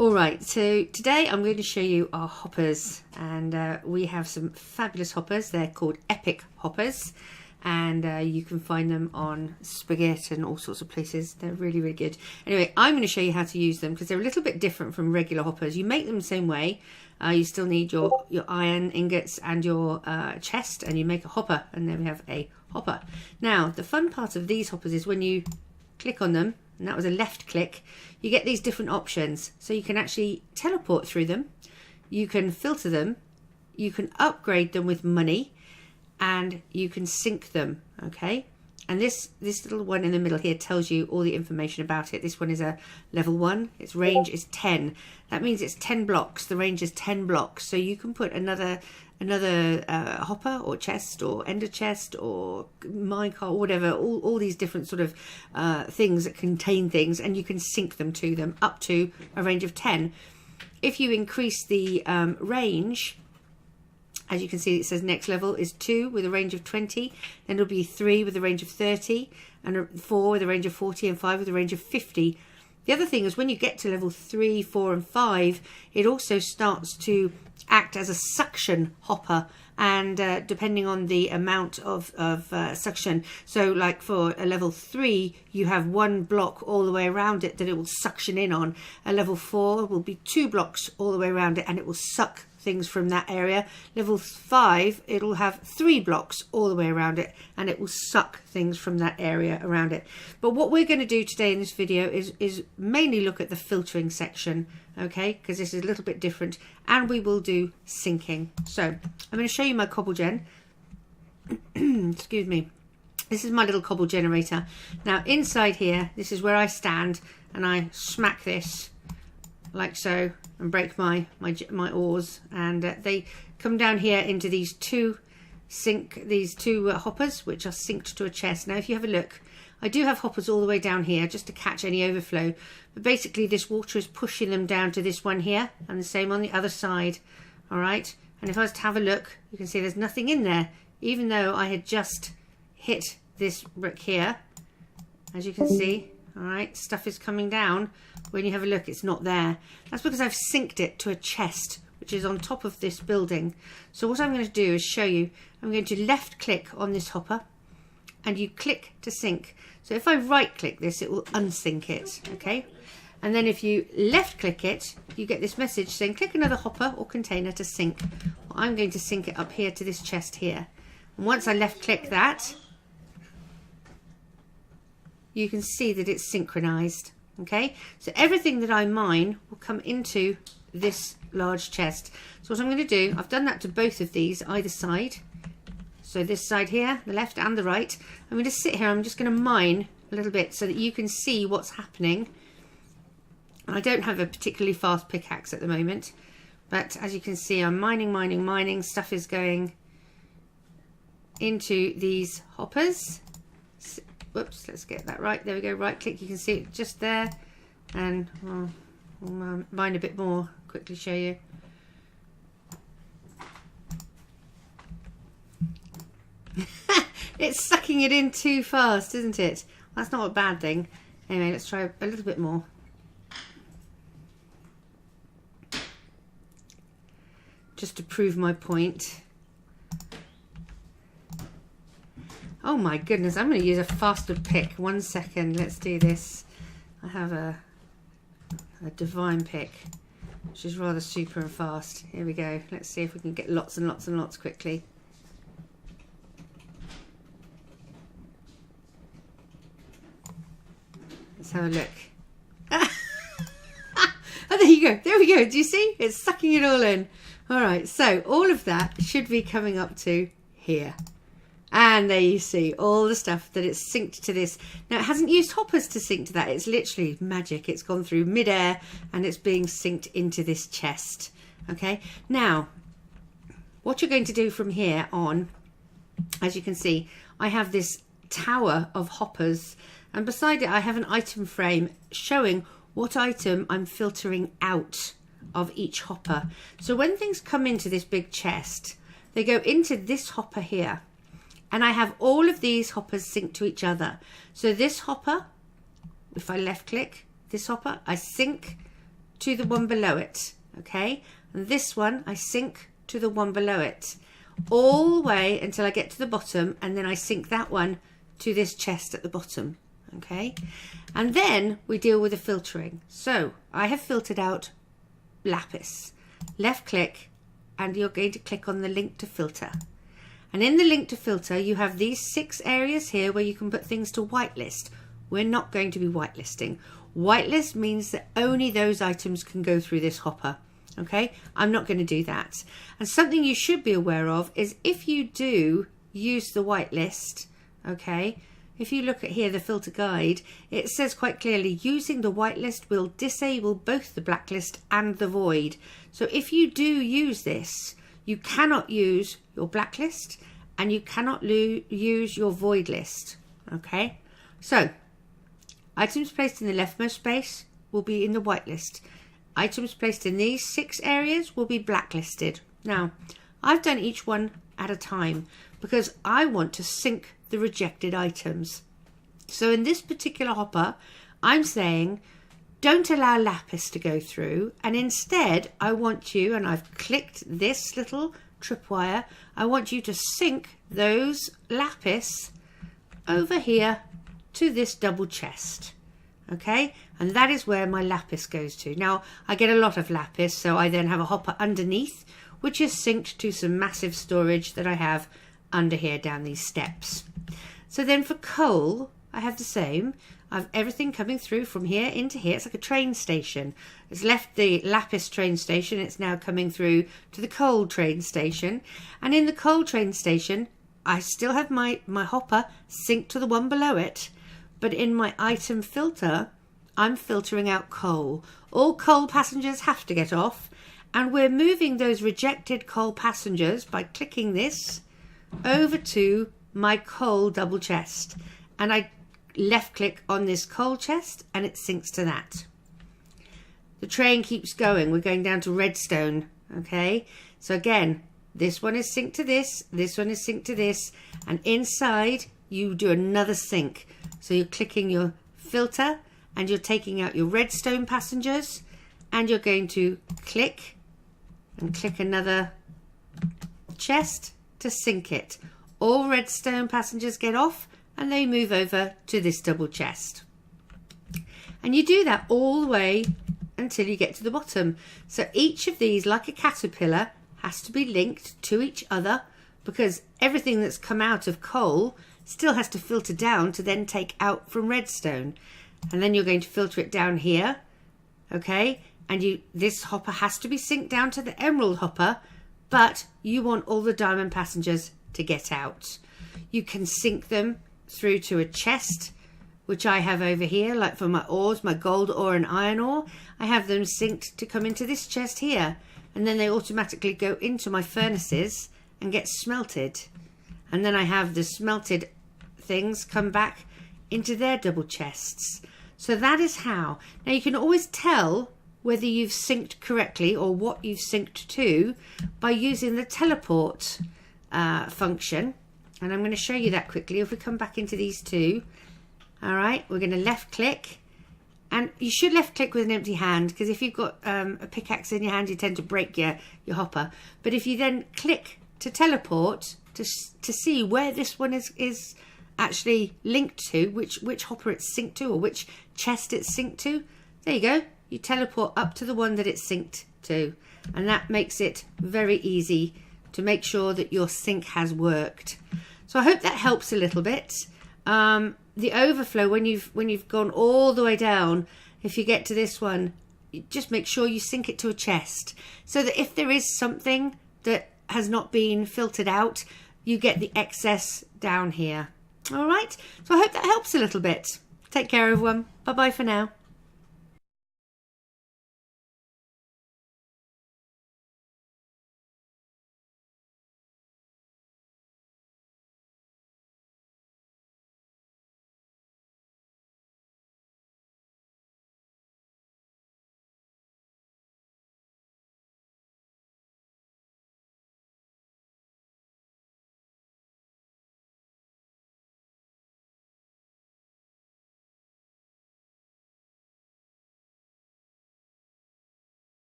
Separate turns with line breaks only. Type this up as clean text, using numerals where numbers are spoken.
Alright, so today I'm going to show you our hoppers, and we have some fabulous hoppers. They're called epic hoppers, and you can find them on Spaghetti and all sorts of places. They're really, really good. Anyway, I'm going to show you how to use them because they're a little bit different from regular hoppers. You make them the same way. You still need your iron ingots and your chest, and you make a hopper, and then we have a hopper. Now, the fun part of these hoppers is when you click on them, and that was a left click, you get these different options. So you can actually teleport through them, you can filter them, you can upgrade them with money, and you can sync them, okay? And this little one in the middle here tells you all the information about it. This one is a level 1, its range is 10. That means it's 10 blocks, the range is 10 blocks. So you can put another hopper or chest or ender chest or minecart or whatever, all these different sort of things that contain things, and you can sync them to them up to a range of 10. If you increase the range, as you can see, it says next level is 2 with a range of 20, then it'll be 3 with a range of 30, and 4 with a range of 40, and 5 with a range of 50. The other thing is when you get to level 3, 4 and 5, it also starts to act as a suction hopper, and depending on the amount of suction, so like for a level 3 you have 1 block all the way around it that it will suction in on. A level 4 will be 2 blocks all the way around it and it will suck things from that area. Level 5, it'll have 3 blocks all the way around it and it will suck things from that area around it. But what we're going to do today in this video is mainly look at the filtering section, okay, because this is a little bit different, and we will do syncing. So I'm going to show you my cobble gen. Excuse me. This is my little cobble generator. Now inside here, this is where I stand and I smack this like so and break my ores, and they come down here into these two hoppers, which are synced to a chest. Now if you have a look, I do have hoppers all the way down here just to catch any overflow, but basically this water is pushing them down to this one here, and the same on the other side. All right, and if I was to have a look, you can see there's nothing in there, even though I had just hit this brick here. As you can see, all right, stuff is coming down. When you have a look, it's not there. That's because I've synced it to a chest which is on top of this building. So what I'm going to do is show you. I'm going to left click on this hopper and you click to sync. So if I right click this, it will unsync it, okay? And then if you left click it, you get this message saying click another hopper or container to sync. Well, I'm going to sync it up here to this chest here. And once I left click that, you can see that it's synchronized. Okay, so everything that I mine will come into this large chest. So what I'm going to do, I've done that to both of these, either side. So this side here, the left and the right. I'm going to sit here, I'm just going to mine a little bit so that you can see what's happening. I don't have a particularly fast pickaxe at the moment, but as you can see, I'm mining. Stuff is going into these hoppers. Whoops, let's get that right. There we go, right click, you can see it just there. And I'll mine a bit more, quickly show you. It's sucking it in too fast, isn't it? That's not a bad thing. Anyway, let's try a little bit more. Just to prove my point. Oh my goodness, I'm going to use a faster pick. 1 second, let's do this. I have a divine pick, which is rather super and fast. Here we go. Let's see if we can get lots and lots and lots quickly. Let's have a look. Oh, there you go. There we go. Do you see? It's sucking it all in. All right, so all of that should be coming up to here. And there you see all the stuff that it's synced to this. Now it hasn't used hoppers to sync to that. It's literally magic. It's gone through midair and it's being synced into this chest. Okay. Now, what you're going to do from here on, as you can see, I have this tower of hoppers, and beside it I have an item frame showing what item I'm filtering out of each hopper. So when things come into this big chest, they go into this hopper here. And I have all of these hoppers synced to each other. So this hopper, if I left click this hopper, I sync to the one below it, okay? And this one I sink to the one below it, all the way until I get to the bottom, and then I sink that one to this chest at the bottom, okay? And then we deal with the filtering. So I have filtered out lapis. Left click, and you're going to click on the link to filter. And in the link to filter, you have these 6 areas here where you can put things to whitelist. We're not going to be whitelisting. Whitelist means that only those items can go through this hopper. Okay, I'm not going to do that. And something you should be aware of is if you do use the whitelist, okay, if you look at here, the filter guide, it says quite clearly, using the whitelist will disable both the blacklist and the void. So if you do use this, you cannot use your blacklist and you cannot use your void list. Okay, so items placed in the leftmost space will be in the whitelist. Items placed in these 6 areas will be blacklisted. Now, I've done each one at a time because I want to sync the rejected items. So in this particular hopper, I'm saying don't allow lapis to go through, and instead I want you, and I've clicked this little tripwire, I want you to sync those lapis over here to this double chest. Okay, and that is where my lapis goes to. Now I get a lot of lapis, so I then have a hopper underneath which is synced to some massive storage that I have under here down these steps. So then for coal I have the same. I've everything coming through from here into here. It's like a train station. It's left the lapis train station, it's now coming through to the coal train station, and in the coal train station I still have my hopper synced to the one below it. But in my item filter, I'm filtering out coal. All coal passengers have to get off, and we're moving those rejected coal passengers by clicking this over to my coal double chest. And I left click on this coal chest and it syncs to that. The train keeps going. We're going down to redstone. Okay, so again, this one is synced to this one is synced to this, and inside you do another sync. So you're clicking your filter and you're taking out your redstone passengers, and you're going to click and click another chest to sync it. All redstone passengers get off and they move over to this double chest. And you do that all the way until you get to the bottom. So each of these, like a caterpillar, has to be linked to each other, because everything that's come out of coal still has to filter down to then take out from redstone. And then you're going to filter it down here, okay? And this hopper has to be synced down to the emerald hopper, but you want all the diamond passengers to get out. You can sync them through to a chest, which I have over here, like for my ores, my gold ore and iron ore. I have them synced to come into this chest here, and then they automatically go into my furnaces and get smelted. And then I have the smelted things come back into their double chests. So that is how. Now you can always tell whether you've synced correctly or what you've synced to by using the teleport function. And I'm going to show you that quickly. If we come back into these two, all right, we're going to left click, and you should left click with an empty hand, because if you've got a pickaxe in your hand, you tend to break your hopper. But if you then click to teleport to see where this one is actually linked to, which hopper it's synced to, or which chest it's synced to, there you go. You teleport up to the one that it's synced to, and that makes it very easy to make sure that your sync has worked. So I hope that helps a little bit. The overflow, when you've gone all the way down, if you get to this one, just make sure you sync it to a chest, so that if there is something that has not been filtered out, you get the excess down here. All right, so I hope that helps a little bit. Take care, everyone. Bye bye for now.